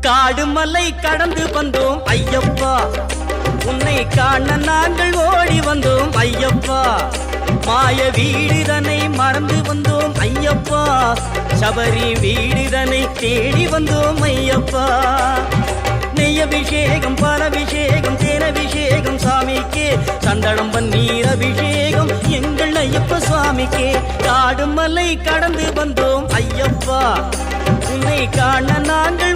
காடு மலை கடந்து வந்தோம் ஐயப்பா, உன்னை காண நாங்கள் ஓடி வந்தோம் ஐயப்பா. மாய வீடுதனை மறந்து வந்தோம் ஐயப்பா, சபரி வீடுதனை தேடி வந்தோம் ஐயப்பா. நெய்யபிஷேகம் பாலபிஷேகம் தேனபிஷேகம் சாமிக்கே, சந்தனம் பன்னீர் அபிஷேகம் எங்கள் ஐயப்ப சுவாமிக்கே. காடு மலை கடந்து வந்தோம் ஐயப்பா, உன்னை காண நாங்கள்